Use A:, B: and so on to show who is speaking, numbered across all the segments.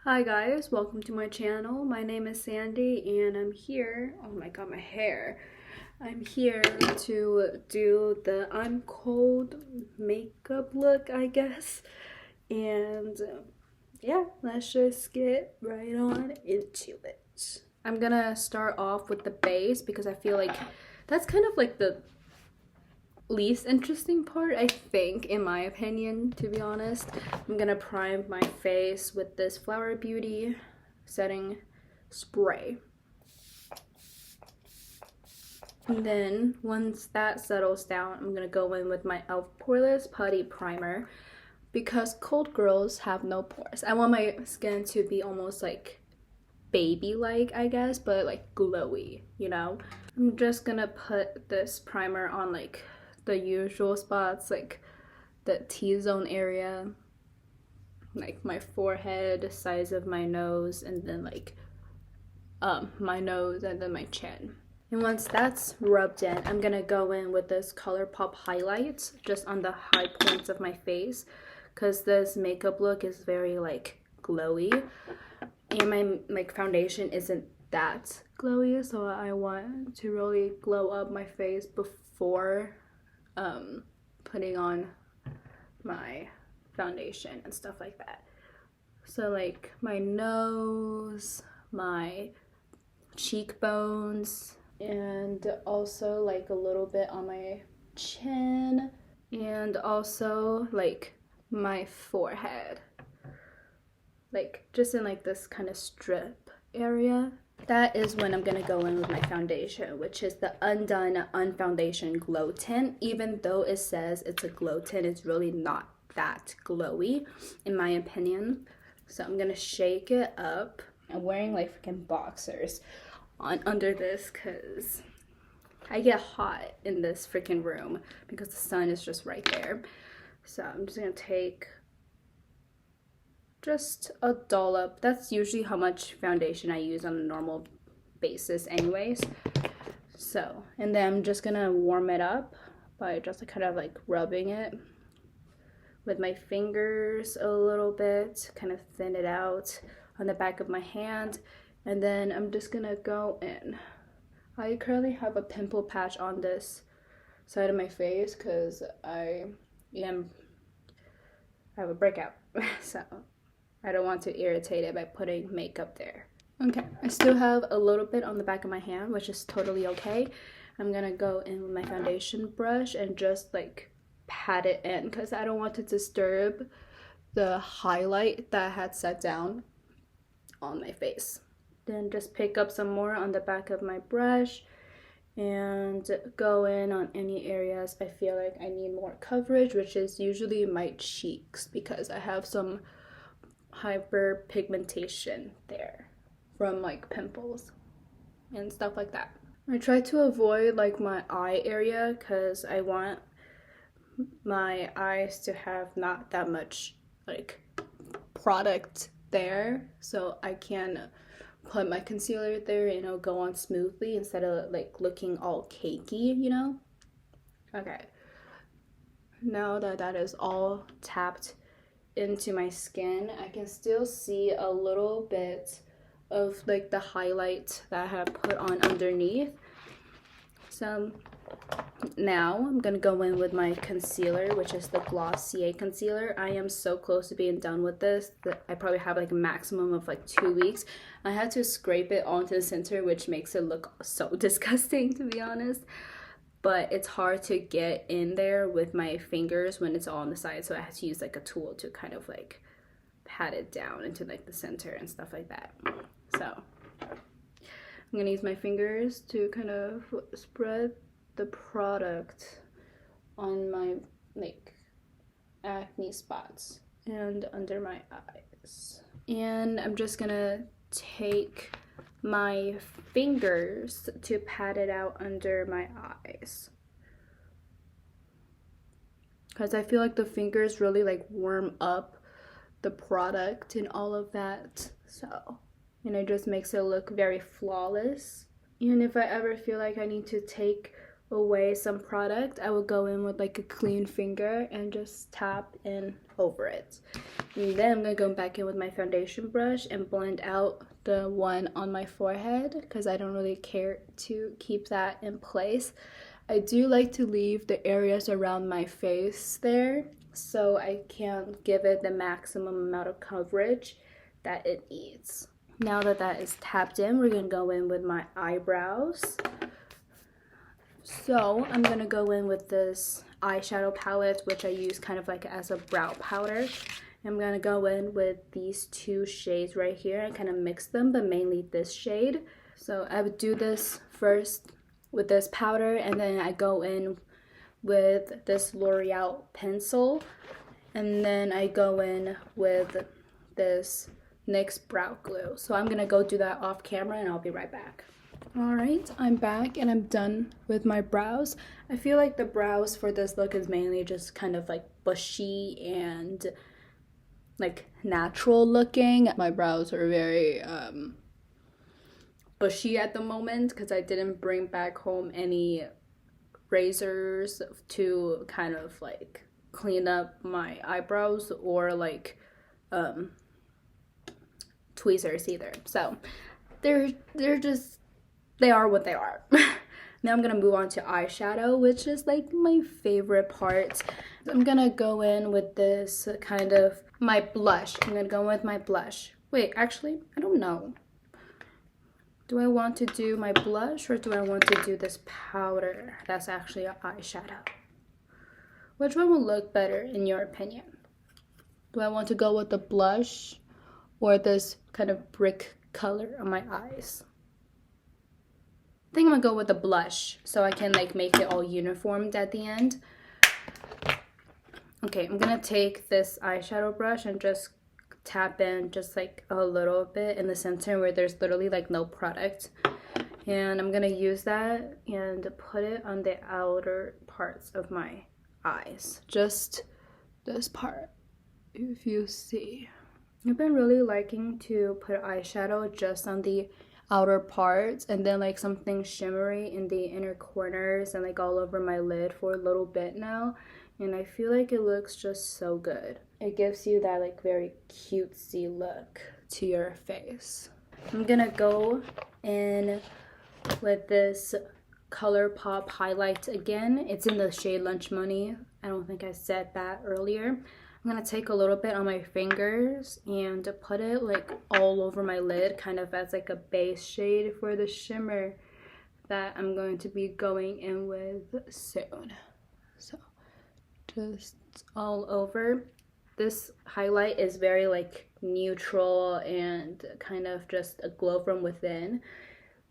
A: Hi guys, welcome to my channel. My name is Sandy and I'm here, oh my god, my hair. I'm here to do the I'm cold makeup look, I guess. And yeah, let's just get right on into it. I'm gonna start off with the base because I feel like that's kind of like the least interesting part, I think, in my opinion, to be honest. I'm gonna prime my face with this Flower Beauty setting spray. And then once that settles down, I'm gonna go in with my e.l.f. Poreless Putty Primer because cold girls have no pores. I want my skin to be almost like baby-like, I guess, but like glowy, you know? I'm just gonna put this primer on like the usual spots, like the T-zone area, like my forehead, the size of my nose, and then like my nose and then my chin. And once that's rubbed in, I'm gonna go in with this Colourpop highlight just on the high points of my face because this makeup look is very like glowy and my like foundation isn't that glowy, so I want to really glow up my face before putting on my foundation and stuff like that. So like my nose, my cheekbones, and also like a little bit on my chin, and also like my forehead, like just in like this kind of strip area. That is when I'm gonna go in with my foundation, which is the Undone Unfoundation Glow Tint. Even though it says it's a glow tint, it's really not that glowy, in my opinion. So I'm gonna shake it up. I'm wearing like freaking boxers on under this because I get hot in this freaking room because the sun is just right there. So I'm just gonna take just a dollop. That's usually how much foundation I use on a normal basis anyways. So, and then I'm just gonna warm it up by just kind of like rubbing it with my fingers a little bit, kind of thin it out on the back of my hand. And then I'm just gonna go in. I currently have a pimple patch on this side of my face because I have a breakout. So I don't want to irritate it by putting makeup there. Okay, I still have a little bit on the back of my hand, which is totally okay. I'm gonna go in with my foundation brush and just like pat it in because I don't want to disturb the highlight that I had set down on my face. Then just pick up some more on the back of my brush and go in on any areas I feel like I need more coverage, which is usually my cheeks because I have some hyperpigmentation there from like pimples and stuff like that. I try to avoid like my eye area because I want my eyes to have not that much like product there, so I can put my concealer there and it'll go on smoothly instead of like looking all cakey, you know? Okay, now that that is all tapped into my skin, I can still see a little bit of like the highlight that I have put on underneath. So now I'm gonna go in with my concealer, which is the Glossier concealer. I am so close to being done with this that I probably have like a maximum of like 2 weeks. I had to scrape it onto the center, which makes it look so disgusting, to be honest. But it's hard to get in there with my fingers when it's all on the side, so I had to use like a tool to kind of like pat it down into like the center and stuff like that. So I'm gonna use my fingers to kind of spread the product on my like acne spots and under my eyes. And I'm just gonna take my fingers to pat it out under my eyes because I feel like the fingers really like warm up the product and all of that, so, and it just makes it look very flawless. And if I ever feel like I need to take away some product, I will go in with like a clean finger and just tap in over it. And then I'm gonna go back in with my foundation brush and blend out the one on my forehead because I don't really care to keep that in place. I do like to leave the areas around my face there so I can give it the maximum amount of coverage that it needs. Now that that is tapped in, we're gonna go in with my eyebrows. So I'm gonna go in with this eyeshadow palette, which I use kind of like as a brow powder. I'm gonna go in with these two shades right here and kind of mix them, but mainly this shade. So I would do this first with this powder, and then I go in with this Loreal pencil, and then I go in with this NYX Brow Glue. So I'm gonna go do that off camera and I'll be right back. Alright, I'm back and I'm done with my brows. I feel like the brows for this look is mainly just kind of like bushy and like natural looking. My brows are very bushy at the moment because I didn't bring back home any razors to kind of like clean up my eyebrows or like tweezers either. So they are what they are. Now I'm gonna move on to eyeshadow, which is like my favorite part. I'm gonna go in with this kind of my blush. I'm gonna go in with my blush. Wait, actually, I don't know. Do I want to do my blush or do I want to do this powder that's actually an eyeshadow? Which one will look better in your opinion? Do I want to go with the blush or this kind of brick color on my eyes? I think I'm gonna go with the blush so I can like make it all uniformed at the end. Okay, I'm gonna take this eyeshadow brush and just tap in just like a little bit in the center where there's literally like no product. And I'm gonna use that and put it on the outer parts of my eyes. Just this part, if you see. I've been really liking to put eyeshadow just on the outer parts and then like something shimmery in the inner corners and like all over my lid for a little bit now, and I feel like it looks just so good. It gives you that like very cutesy look to your face. I'm gonna go in with this Colourpop highlight again. It's in the shade Lunch Money. I don't think I said that earlier. I'm gonna take a little bit on my fingers and put it like all over my lid, kind of as like a base shade for the shimmer that I'm going to be going in with soon. So just all over. This highlight is very like neutral and kind of just a glow from within,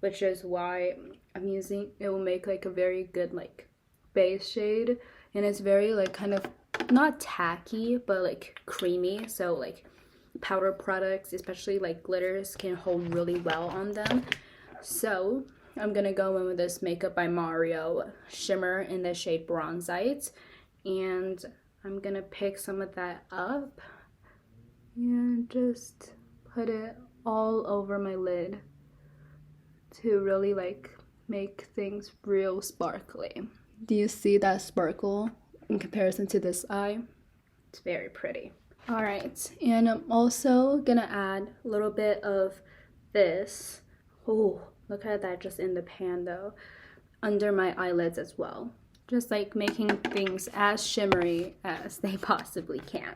A: which is why I'm using it. Will make like a very good like base shade, and it's very like kind of not tacky but like creamy, so like powder products, especially like glitters, can hold really well on them. So I'm gonna go in with this Makeup by Mario shimmer in the shade Bronzite, and I'm gonna pick some of that up and just put it all over my lid to really like make things real sparkly. Do you see that sparkle in comparison to this eye? It's very pretty. All right, and I'm also gonna add a little bit of this. Oh, look at that, just in the pan though, under my eyelids as well. Just like making things as shimmery as they possibly can.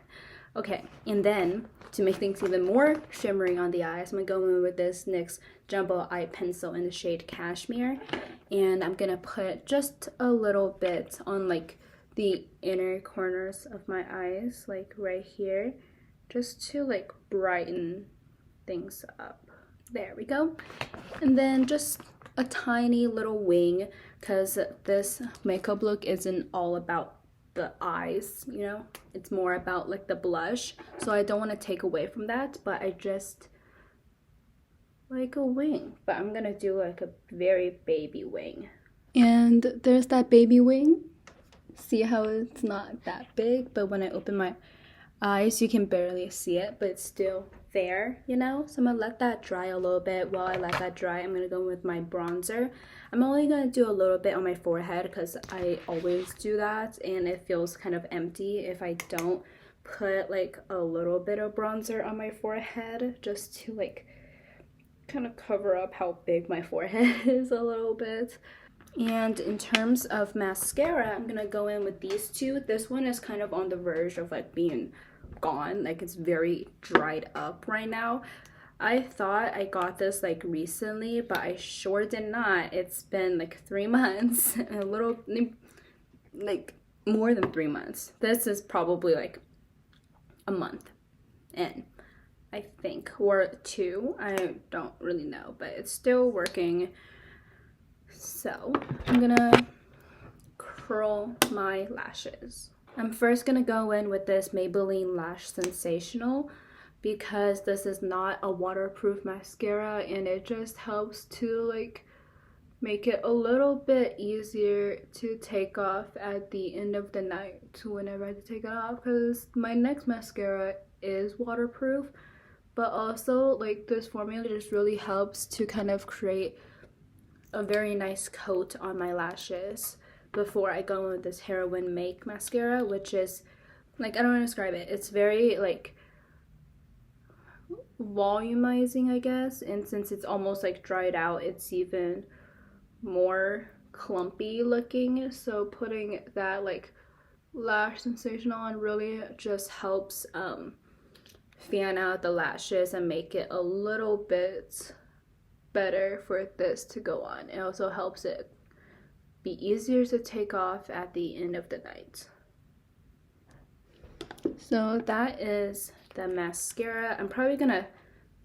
A: Okay, and then to make things even more shimmery on the eyes, I'm gonna go in with this NYX Jumbo Eye Pencil in the shade Cashmere, and I'm gonna put just a little bit on like the inner corners of my eyes, like right here, just to like brighten things up. There we go. And then just a tiny little wing, because this makeup look isn't all about the eyes, you know, it's more about like the blush, so I don't want to take away from that, but I just like a wing, but I'm gonna do like a very baby wing. And there's that baby wing. See how it's not that big, but when I open my eyes you can barely see it, but it's still there, you know. So I'm gonna let that dry a little bit. While I let that dry, I'm gonna go with my bronzer. I'm only gonna do a little bit on my forehead because I always do that and it feels kind of empty if I don't put like a little bit of bronzer on my forehead just to like kind of cover up how big my forehead is a little bit. And in terms of mascara, I'm gonna go in with these two. This one is kind of on the verge of like being gone, like it's very dried up right now. I thought I got this like recently, but I sure did not. It's been like 3 months, a little like more than 3 months. This is probably like a month in, I think, or 2. I don't really know, but it's still working. So I'm gonna curl my lashes. I'm first gonna go in with this Maybelline Lash Sensational because this is not a waterproof mascara, and it just helps to like make it a little bit easier to take off at the end of the night whenever I take it off, because my next mascara is waterproof, but also like this formula just really helps to kind of create a very nice coat on my lashes before I go in with this Heroine Make mascara, which is like, I don't want to describe it, it's very like volumizing, I guess, and since it's almost like dried out, it's even more clumpy looking. So putting that like Lash Sensational on really just helps fan out the lashes and make it a little bit better for this to go on. It also helps it be easier to take off at the end of the night. So that is the mascara. I'm probably gonna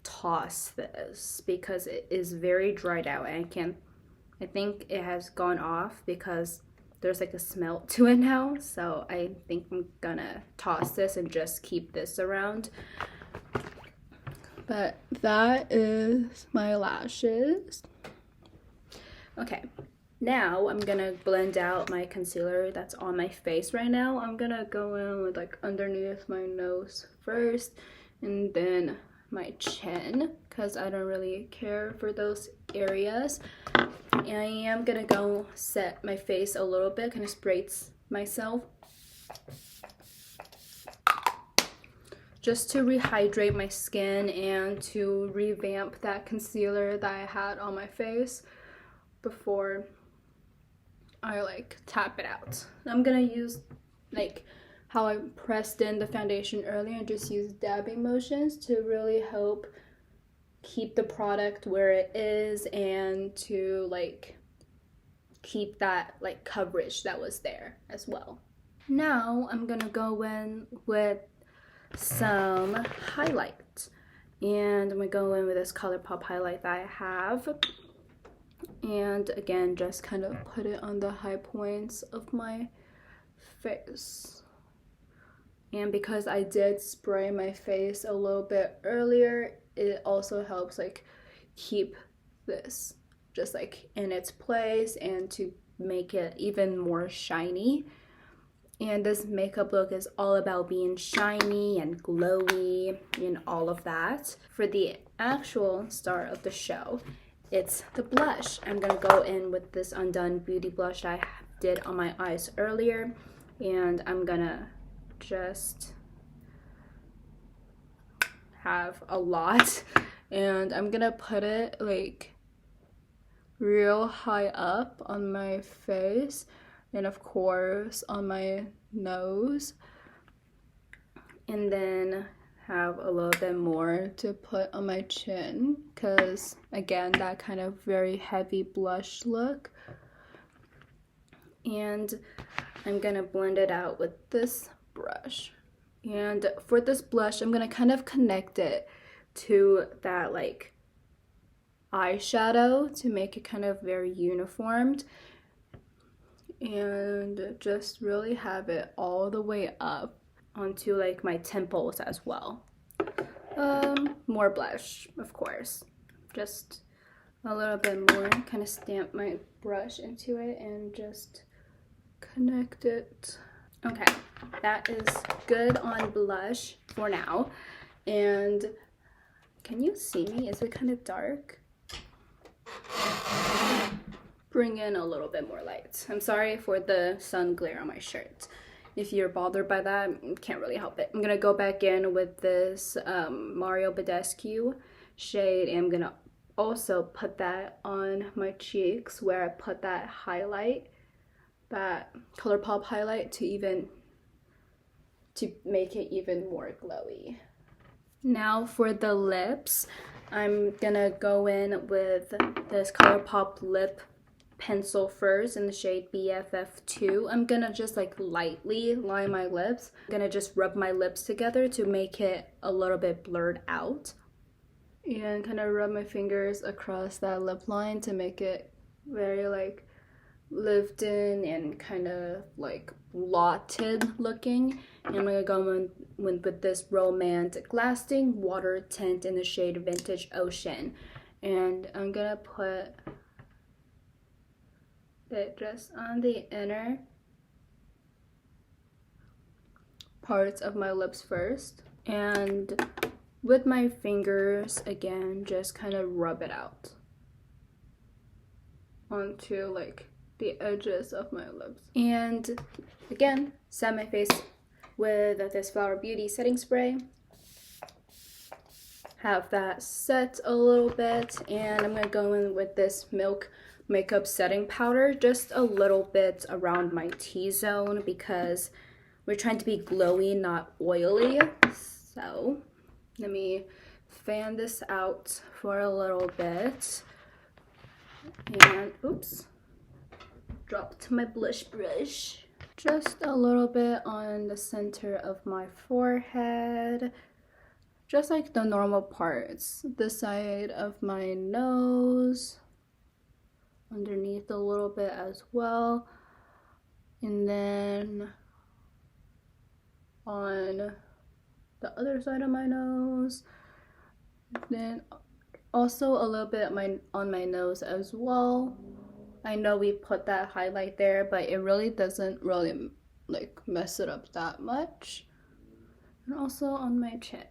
A: toss this because it is very dried out, and I think it has gone off because there's like a smell to it now. So I think I'm gonna toss this and just keep this around. But that is my lashes. Okay, now I'm gonna blend out my concealer that's on my face right now. I'm gonna go in with like underneath my nose first, and then my chin, because I don't really care for those areas. And I am gonna go set my face a little bit, kind of spritz myself, just to rehydrate my skin and to revamp that concealer that I had on my face before I like tap it out. I'm gonna use like how I pressed in the foundation earlier and just use dabbing motions to really help keep the product where it is and to like keep that like coverage that was there as well. Now I'm gonna go in with some highlight, and I'm gonna go in with this Colourpop highlight that I have, and again just kind of put it on the high points of my face. And because I did spray my face a little bit earlier, it also helps like keep this just like in its place and to make it even more shiny. And this makeup look is all about being shiny and glowy and all of that. For the actual star of the show, it's the blush. I'm gonna go in with this Undone Beauty blush I did on my eyes earlier, and I'm gonna just have a lot, and I'm gonna put it like real high up on my face, and of course on my nose, and then have a little bit more to put on my chin, because again that kind of very heavy blush look. And I'm gonna blend it out with this brush, and for this blush I'm gonna kind of connect it to that like eyeshadow to make it kind of very uniformed, and just really have it all the way up onto like my temples as well. More blush, of course, just a little bit more, kind of stamp my brush into it and just connect it. Okay, that is good on blush for now. And can you see me? Is it kind of dark? Bring in a little bit more light. I'm sorry for the sun glare on my shirt. if you're bothered by that, can't really help it. I'm gonna go back in with this Mario Badescu shade, and I'm gonna also put that on my cheeks where I put that highlight, that Colourpop highlight, to make it even more glowy. Now for the lips, I'm gonna go in with this Colourpop lip pencil first in the shade BFF2. I'm gonna just like lightly line my lips. I'm gonna just rub my lips together to make it a little bit blurred out. And kind of rub my fingers across that lip line to make it very like lived in and kind of like blotted looking. And I'm gonna go in with this Romantic Lasting Water Tint in the shade Vintage Ocean. And I'm gonna put it just on the inner parts of my lips first, and with my fingers again just kind of rub it out onto like the edges of my lips. And again, set my face with this Flower Beauty setting spray. Have that set a little bit, and I'm gonna go in with this Milk makeup setting powder just a little bit around my T-zone because we're trying to be glowy, not oily. So let me fan this out for a little bit. And oops, dropped my blush brush. Just a little bit on the center of my forehead, just like the normal parts. The side of my nose, underneath a little bit as well, and then on the other side of my nose, then also a little bit on my nose as well. I know we put that highlight there, but it really doesn't really like mess it up that much. And also on my chin.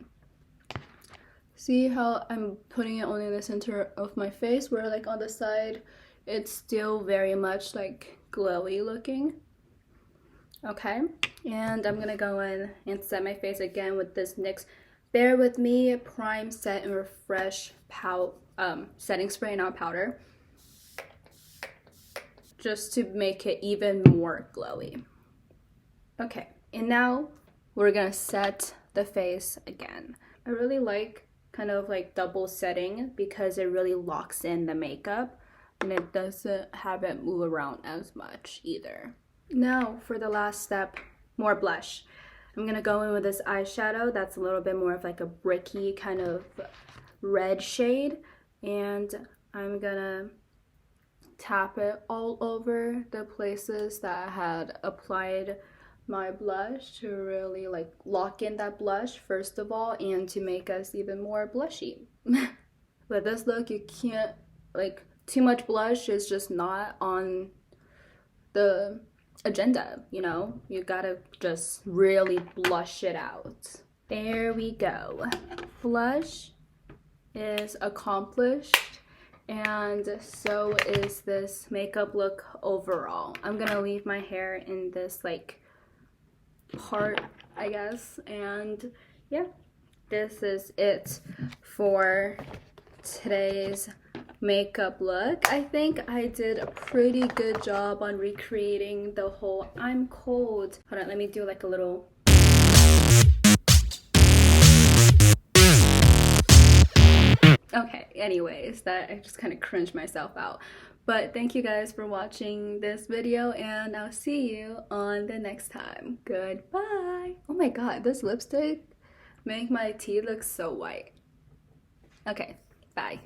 A: See how I'm putting it only in the center of my face, where like on the side it's still very much like glowy looking. Okay, and I'm gonna go in and set my face again with this NYX Bare With Me Prime Set and Refresh setting spray, not powder, just to make it even more glowy. Okay, and now we're gonna set the face again. I really like kind of like double setting because it really locks in the makeup and it doesn't have it move around as much either. Now for the last step, more blush. I'm gonna go in with this eyeshadow that's a little bit more of like a bricky kind of red shade, and I'm gonna tap it all over the places that I had applied my blush to really like lock in that blush first of all, and to make us even more blushy. With this look, you can't like, too much blush is just not on the agenda, you know? You gotta just really blush it out. There we go. Blush is accomplished, and so is this makeup look overall. I'm gonna leave my hair in this like part, I guess, and yeah, this is it for today's makeup look. I think I did a pretty good job on recreating the whole I'm cold. Hold on, let me do like a little. Okay, anyways, that I just kind of cringed myself out. But thank you guys for watching this video, and I'll see you on the next time. Goodbye. Oh my god, this lipstick make my teeth look so white. Okay, bye.